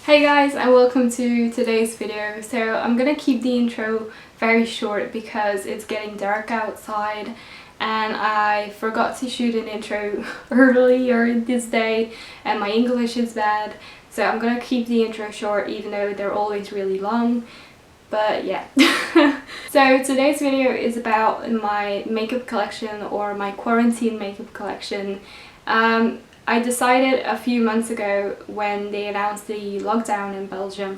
Hey guys, and welcome to today's video. So I'm gonna keep the intro very short because it's getting dark outside and I forgot to shoot an intro earlier this day and my English is bad, so I'm gonna keep the intro short even though they're always really long. But yeah. So today's video is about my makeup collection, or my quarantine makeup collection. I decided a few months ago when they announced the lockdown in Belgium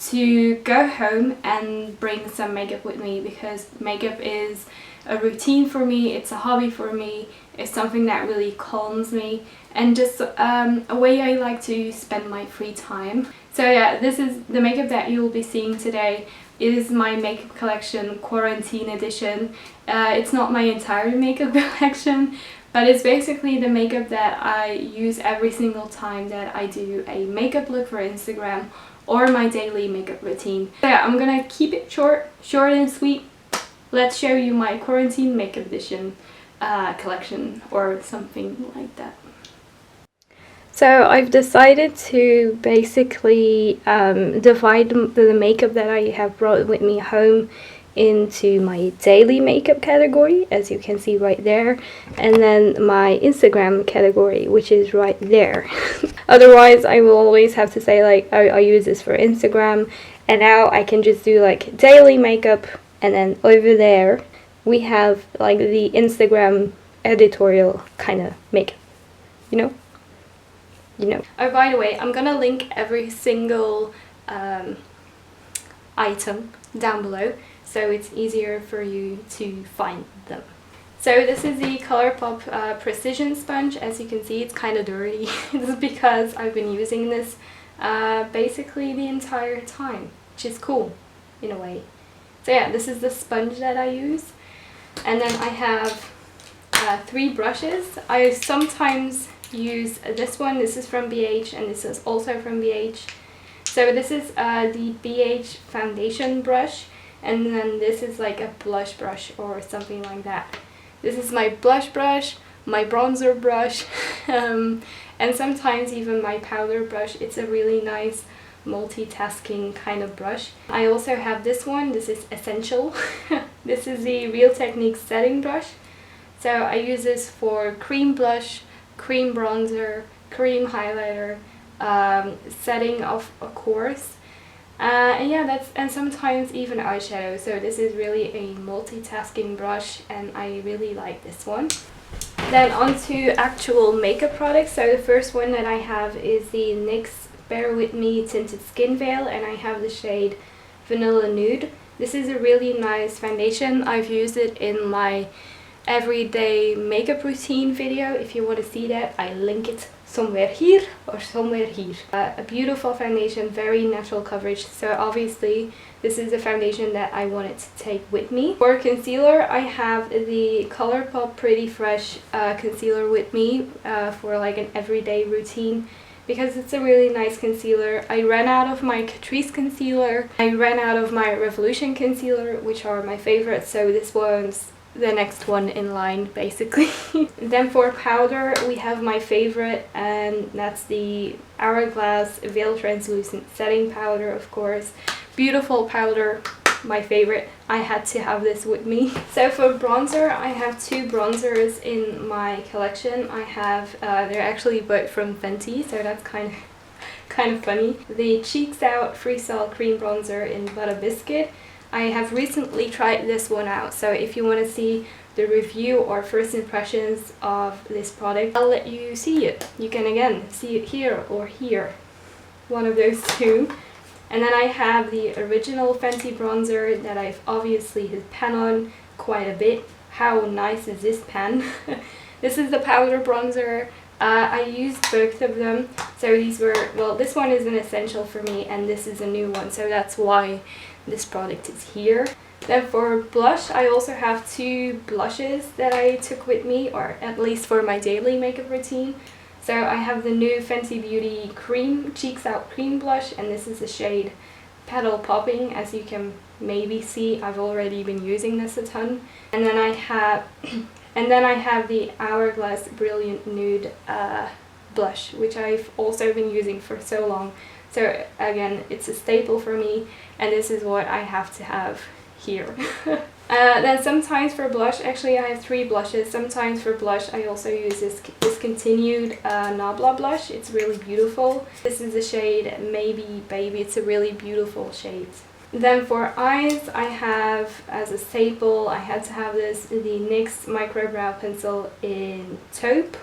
to go home and bring some makeup with me, because makeup is a routine for me, it's a hobby for me, it's something that really calms me and just a way I like to spend my free time. So yeah, this is the makeup that you'll be seeing today. It is my makeup collection quarantine edition. It's not my entire makeup collection, but it's basically the makeup that I use every single time that I do a makeup look for Instagram or my daily makeup routine. So yeah, I'm gonna keep it short and sweet. Let's show you my quarantine makeup edition collection, or something like that. So I've decided to basically divide the makeup that I have brought with me home into my daily makeup category, as you can see right there, and then my Instagram category, which is right there. Otherwise I will always have to say like, I use this for Instagram, and now I can just do like daily makeup, and then over there we have like the Instagram editorial kind of makeup, you know. Oh, by the way, I'm gonna link every single item down below, so it's easier for you to find them. So this is the Colourpop Precision Sponge. As you can see, it's kind of dirty. This is because I've been using this basically the entire time, which is cool in a way. So yeah, this is the sponge that I use, and then I have 3 brushes. I sometimes use this one. This is from BH, and this is also from BH. So this is the BH foundation brush, and then this is like a blush brush or something like that. This is my blush brush, my bronzer brush, and sometimes even my powder brush. It's a really nice multitasking kind of brush. I also have this one. This is Essential. This is the Real Techniques setting brush. So I use this for cream blush, cream bronzer, cream highlighter, setting of course, and yeah, and sometimes even eyeshadow. So this is really a multitasking brush and I really like this one. Then on to actual makeup products. So the first one that I have is the NYX Bear With Me Tinted Skin Veil, and I have the shade Vanilla Nude. This is a really nice foundation. I've used it in my everyday makeup routine video. If you want to see that, I link it somewhere here or somewhere here. A beautiful foundation, very natural coverage, so obviously this is a foundation that I wanted to take with me. For concealer, I have the Colourpop Pretty Fresh concealer with me for like an everyday routine, because it's a really nice concealer. I ran out of my Catrice concealer, I ran out of my Revolution concealer, which are my favorites, so this one's the next one in line basically. Then for powder, we have my favorite, and that's the Hourglass Veil Translucent Setting Powder, of course. Beautiful powder, my favorite. I had to have this with me. So for bronzer, I have 2 bronzers in my collection. I have they're actually both from Fenty, so that's kind of funny. The Cheeks Out Freestyle Cream Bronzer in Butter Biscuit. I have recently tried this one out, so if you want to see the review or first impressions of this product, I'll let you see it. You can again see it here or here, one of those two. And then I have the original Fenty bronzer that I've obviously hit pan on quite a bit. How nice is this pan? This is the powder bronzer. I used both of them, so these were, well, this one is an essential for me and this is a new one, so that's why this product is here. Then for blush, I also have 2 blushes that I took with me, or at least for my daily makeup routine. So I have the new Fenty Beauty Cream Cheeks Out Cream Blush, and this is the shade Petal Popping. As you can maybe see, I've already been using this a ton. And then I have the Hourglass Brilliant Nude blush, which I've also been using for so long. So again, it's a staple for me, and this is what I have to have here. Then sometimes for blush, actually I have 3 blushes. Sometimes for blush I also use this Discontinued Nabla blush. It's really beautiful. This is the shade Maybe Baby. It's a really beautiful shade. Then for eyes, I have, as a staple, I had to have this, the NYX Micro Brow Pencil in Taupe.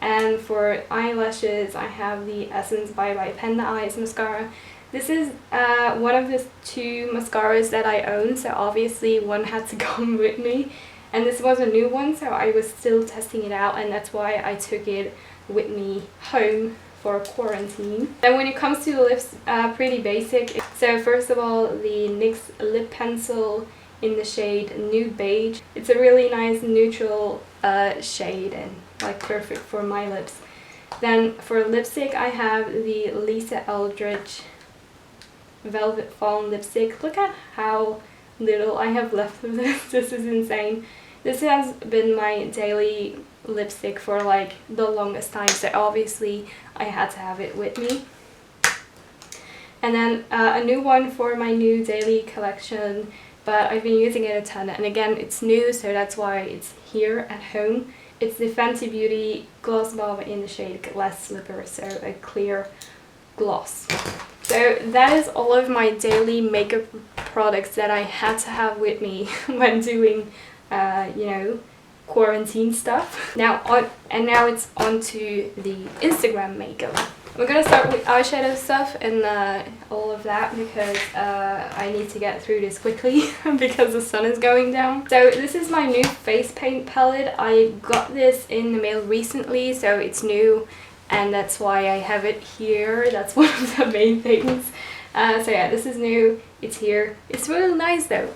And for eyelashes, I have the Essence Bye Bye Panda Eyes mascara. This is one of the 2 mascaras that I own, so obviously one had to come with me. And this was a new one, so I was still testing it out, and that's why I took it with me home for quarantine. Then when it comes to the lips, pretty basic. So first of all, the NYX lip pencil in the shade Nude Beige. It's a really nice neutral shade and like perfect for my lips. Then for lipstick, I have the Lisa Eldridge Velvet Fawn lipstick. Look at how little I have left of this. This is insane. This has been my daily lipstick for like the longest time, so obviously I had to have it with me. And then a new one for my new daily collection, but I've been using it a ton, and again it's new, so that's why it's here at home. It's the Fenty Beauty Gloss Bomb in the shade Glass Slipper, so a clear gloss. So that is all of my daily makeup products that I had to have with me when doing, you know, quarantine stuff. Now it's on to the Instagram makeup. We're gonna start with eyeshadow stuff and all of that, because I need to get through this quickly because the sun is going down. So this is my new face paint palette. I got this in the mail recently, so it's new, and that's why I have it here. That's one of the main things. So yeah, this is new. It's here. It's really nice though.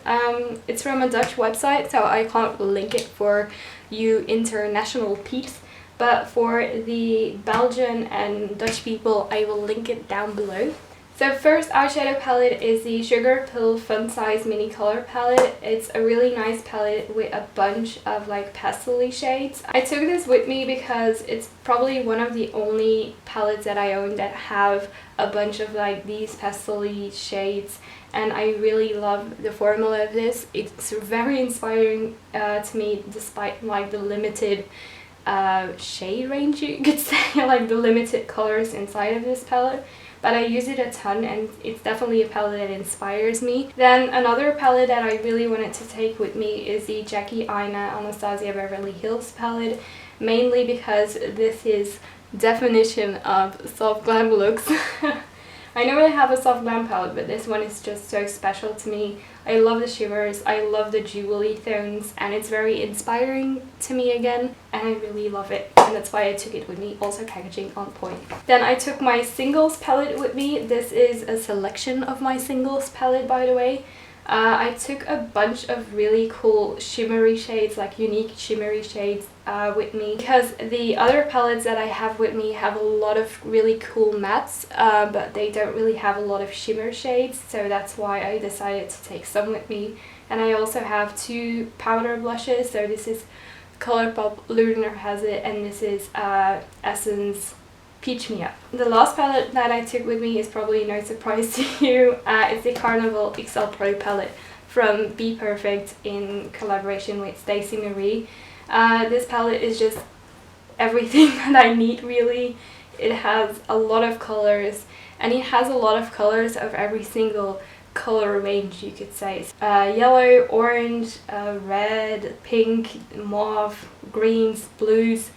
It's from a Dutch website, so I can't link it for you international peeps. But for the Belgian and Dutch people, I will link it down below. So first eyeshadow palette is the Sugar Pill Fun Size Mini Color Palette. It's a really nice palette with a bunch of like pastel-y shades. I took this with me because it's probably one of the only palettes that I own that have a bunch of like these pastel-y shades, and I really love the formula of this. It's very inspiring to me, despite like the limited shade range, you could say, like the limited colors inside of this palette. But I use it a ton, and it's definitely a palette that inspires me. Then another palette that I really wanted to take with me is the Jackie Aina Anastasia Beverly Hills palette, mainly because this is definition of soft glam looks. I normally have a soft glam palette, but this one is just so special to me. I love the shimmers, I love the jewelry tones, and it's very inspiring to me again, and I really love it, and that's why I took it with me. Also packaging on point. Then I took my singles palette with me. This is a selection of my singles palette, by the way. I took a bunch of really cool shimmery shades, like unique shimmery shades with me, because the other palettes that I have with me have a lot of really cool mattes, but they don't really have a lot of shimmer shades, so that's why I decided to take some with me. And I also have 2 powder blushes, so this is Colourpop Lunar Has It, and this is Essence Peach Me Up. The last palette that I took with me is probably no surprise to you. It's the Carnival XL Pro palette from Be Perfect in collaboration with Stacey Marie. This palette is just everything that I need, really. It has a lot of colors, and it has a lot of colors of every single color range, you could say. Yellow, orange, red, pink, mauve, greens, blues,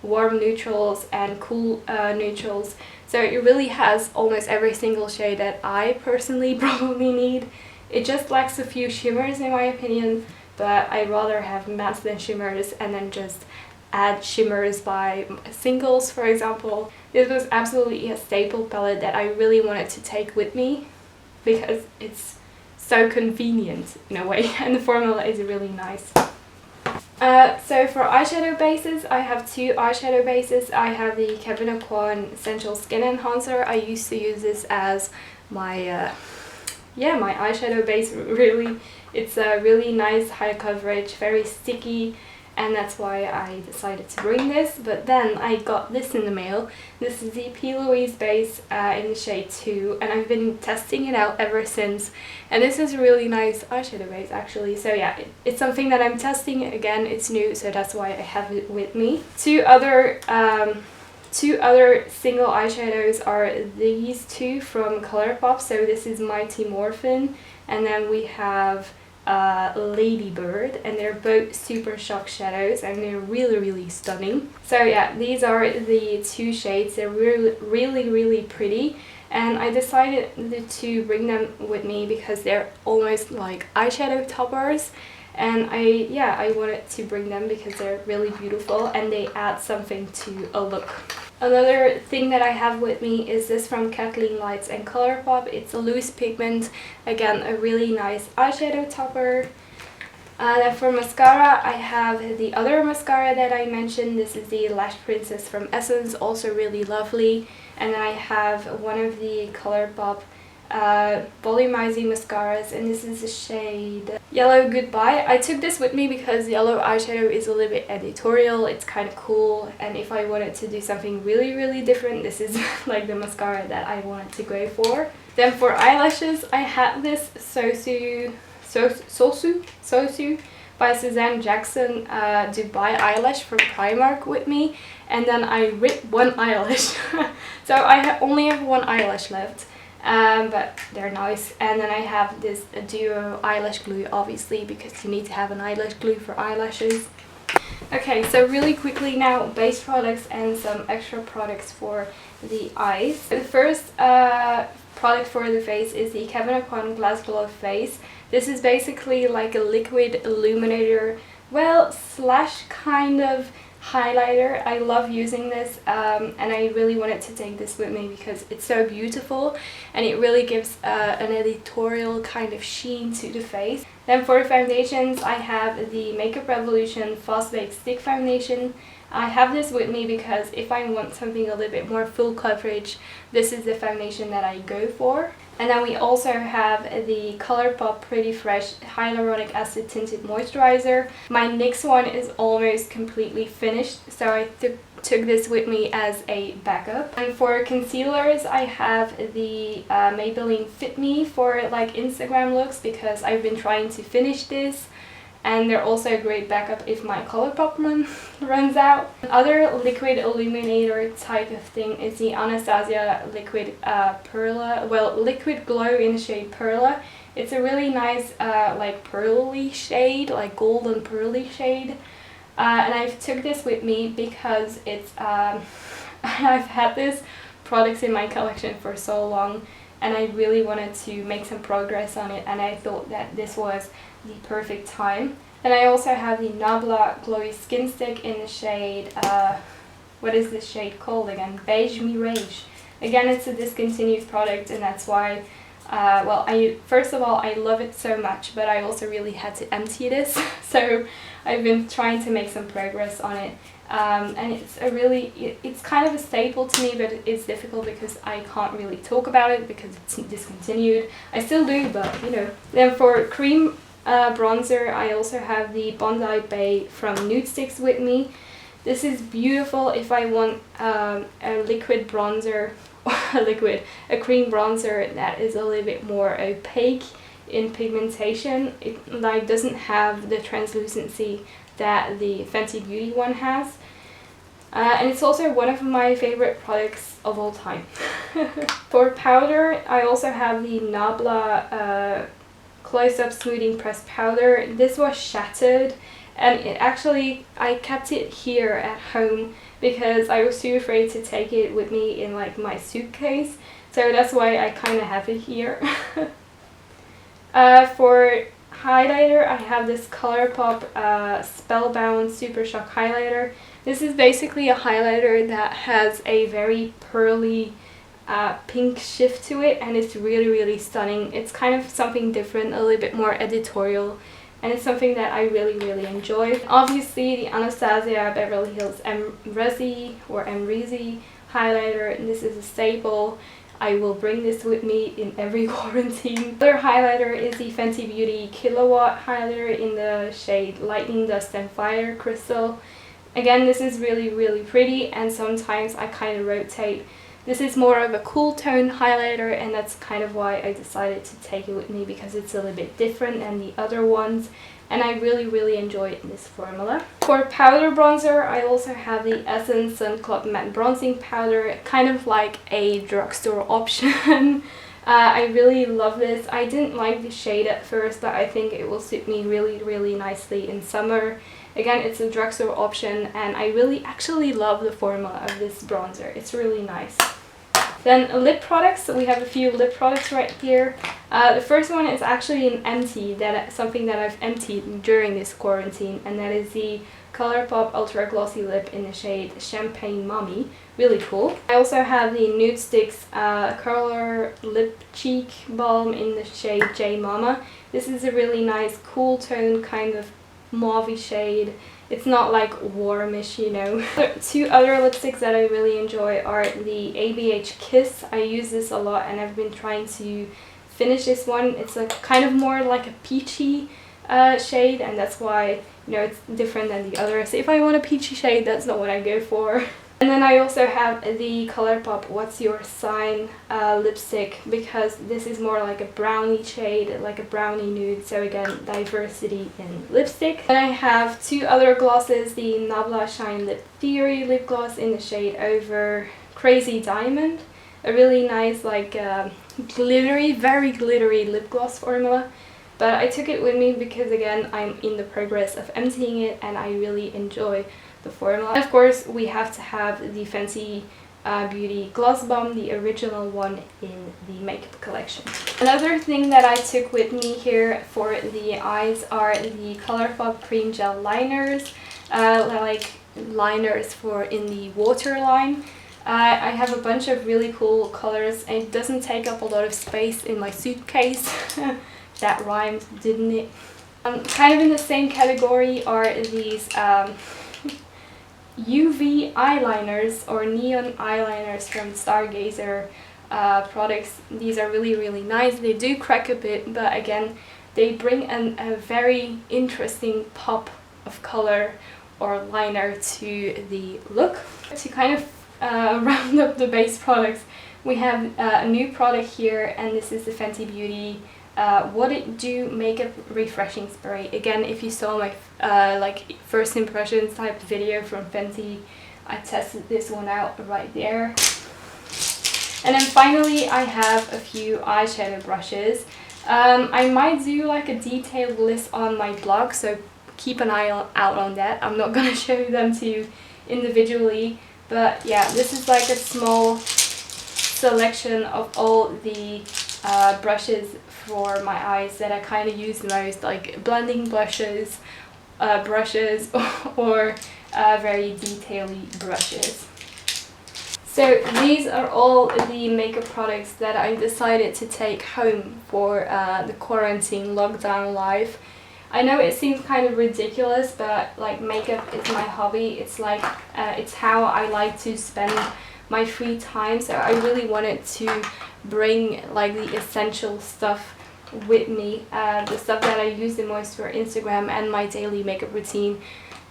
warm neutrals, and cool neutrals. So it really has almost every single shade that I personally probably need. It just lacks a few shimmers in my opinion, but I'd rather have mattes than shimmers, and then just add shimmers by singles, for example. This was absolutely a staple palette that I really wanted to take with me because it's so convenient in a way, and the formula is really nice. So for eyeshadow bases, I have 2 eyeshadow bases. I have the Kevyn Aucoin Essential Skin Enhancer. I used to use this as my my eyeshadow base, really. It's a really nice high coverage, very sticky, and that's why I decided to bring this. But then I got this in the mail. This is the P. Louise base in the shade 2, and I've been testing it out ever since, and this is a really nice eyeshadow base actually. So yeah, it's something that I'm testing. Again, it's new, so that's why I have it with me. Two other single eyeshadows are these two from Colourpop. So this is Mighty Morphin, and then we have Ladybird, and they're both Super Shock shadows, and they're really stunning. So yeah, these are the two shades. They're really pretty, and I decided to bring them with me because they're almost like eyeshadow toppers, and I wanted to bring them because they're really beautiful and they add something to a look. Another thing that I have with me is this from Kathleen Lights and Colourpop. It's a loose pigment, again a really nice eyeshadow topper. Then for mascara, I have the other mascara that I mentioned. This is the Lash Princess from Essence, also really lovely. And then I have one of the Colourpop volumizing mascaras, and this is the shade Yellow Goodbye. I took this with me because yellow eyeshadow is a little bit editorial, it's kind of cool, and if I wanted to do something really different, this is like the mascara that I wanted to go for. Then for eyelashes, I had this Sosu by Suzanne Jackson Dubai eyelash from Primark with me, and then I ripped one eyelash. So I only have one eyelash left. But they're nice. And then I have this duo eyelash glue, obviously, because you need to have an eyelash glue for eyelashes. Okay, so really quickly now, base products and some extra products for the eyes. So the first product for the face is the Kevyn Aucoin Glass Glow Face. This is basically like a liquid illuminator, well, slash kind of highlighter. I love using this, and I really wanted to take this with me because it's so beautiful and it really gives an editorial kind of sheen to the face. Then for foundations, I have the Makeup Revolution Fast Bake Stick Foundation. I have this with me because if I want something a little bit more full coverage, this is the foundation that I go for. And then we also have the Colourpop Pretty Fresh Hyaluronic Acid Tinted Moisturizer. My NYX one is almost completely finished, so I took this with me as a backup. And for concealers, I have the Maybelline Fit Me for like Instagram looks because I've been trying to finish this. And they're also a great backup if my Colourpop runs out. Another liquid illuminator type of thing is the Anastasia Liquid Perla, well, Liquid Glow in the shade Perla. It's a really nice like pearly shade, like golden pearly shade. And I took this with me because it's I've had this products in my collection for so long, and I really wanted to make some progress on it, and I thought that this was the perfect time. Then I also have the Nabla Glowy Skin Stick in the shade, what is this shade called again? Beige Mirage. Again, it's a discontinued product, and that's why, well, first of all, I love it so much, but I also really had to empty this. So I've been trying to make some progress on it. And it's kind of a staple to me, but it's difficult because I can't really talk about it because it's discontinued. I still do, but you know. Then for cream bronzer, I also have the Bondi Bay from Nude Sticks with me. This is beautiful if I want a liquid bronzer, a cream bronzer that is a little bit more opaque in pigmentation. It like doesn't have the translucency that the Fenty Beauty one has. And it's also one of my favorite products of all time. For powder, I also have the Nabla Close-Up Smoothing Pressed Powder. This was shattered, and I kept it here at home because I was too afraid to take it with me in like my suitcase. So that's why I kind of have it here. For highlighter, I have this Colourpop Spellbound Super Shock highlighter. This is basically a highlighter that has a very pearly pink shift to it, and it's really stunning. It's kind of something different, a little bit more editorial, and it's something that I really enjoy. Obviously, the Anastasia Beverly Hills Emrezi highlighter, and this is a staple. I will bring this with me in every quarantine. The other highlighter is the Fenty Beauty Kilowatt highlighter in the shade Lightning Dust and Fire Crystal. Again, this is really pretty, and sometimes I kind of rotate. This is more of a cool tone highlighter, and that's kind of why I decided to take it with me, because it's a little bit different than the other ones, and I really enjoy this formula. For powder bronzer, I also have the Essence Sun Club Matte Bronzing Powder, kind of like a drugstore option. I really love this. I didn't like the shade at first, but I think it will suit me really nicely in summer. Again, it's a drugstore option, and I actually love the formula of this bronzer. It's really nice. Then lip products. We have a few lip products right here. The first one is actually an empty, something that I've emptied during this quarantine, and that is the ColourPop Ultra Glossy Lip in the shade Champagne Mommy. Really cool. I also have the Nude Sticks Curler Lip Cheek Balm in the shade J Mama. This is a really nice cool tone, kind of mauve shade. It's not like warmish, you know. Two other lipsticks that I really enjoy are the ABH Kiss. I use this a lot, and I've been trying to finish this one. It's a kind of more like a peachy shade, and that's why, you know, it's different than the others. If I want a peachy shade, that's not what I go for. And then I also have the ColourPop What's Your Sign lipstick, because this is more like a brownie shade, like a brownie nude, so again, diversity in lipstick. And I have two other glosses, the Nabla Shine Lip Theory lip gloss in the shade Over Crazy Diamond. A really nice, like glittery, very glittery lip gloss formula. But I took it with me because, again, I'm in the progress of emptying it, and I really enjoy the formula. And of course, we have to have the Fenty Beauty Gloss Bomb, the original one in the makeup collection. Another thing that I took with me here for the eyes are the ColourPop Cream Gel Liners, like liners for in the waterline. I have a bunch of really cool colors, and it doesn't take up a lot of space in my suitcase. That rhymed, didn't it? Kind of in the same category are these UV eyeliners or neon eyeliners from Stargazer products. These are really nice. They do crack a bit, but again, they bring a very interesting pop of color or liner to the look. To kind of round up the base products, we have a new product here, and this is the Fenty Beauty What It Do Makeup Refreshing Spray. Again, if you saw my like first impressions type video from Fenty, I tested this one out right there. And then finally, I have a few eyeshadow brushes. I might do like a detailed list on my blog, so keep an eye out on that. I'm not gonna show them to you individually, but yeah, this is like a small selection of all the brushes for my eyes that I kind of use the most, like blending brushes, or very detaily brushes. So these are all the makeup products that I decided to take home for the quarantine lockdown life. I know it seems kind of ridiculous, but like makeup is my hobby. It's like it's how I like to spend my free time, so I really wanted to bring like the essential stuff with me, the stuff that I use the most for Instagram and my daily makeup routine,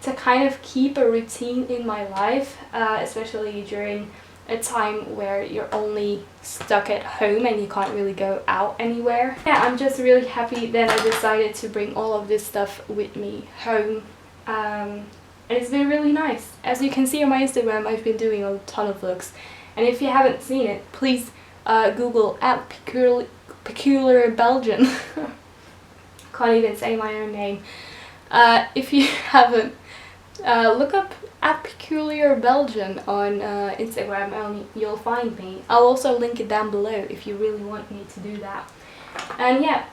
to kind of keep a routine in my life, especially during a time where you're only stuck at home and you can't really go out anywhere. Yeah, I'm just really happy that I decided to bring all of this stuff with me home. And it's been really nice. As you can see on my Instagram, I've been doing a ton of looks, and if you haven't seen it, please Google Peculiar Belgian. Can't even say my own name. If you haven't, look up Peculiar Belgian on Instagram and you'll find me. I'll also link it down below if you really want me to do that. And yeah,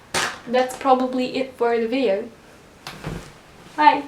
that's probably it for the video. Bye!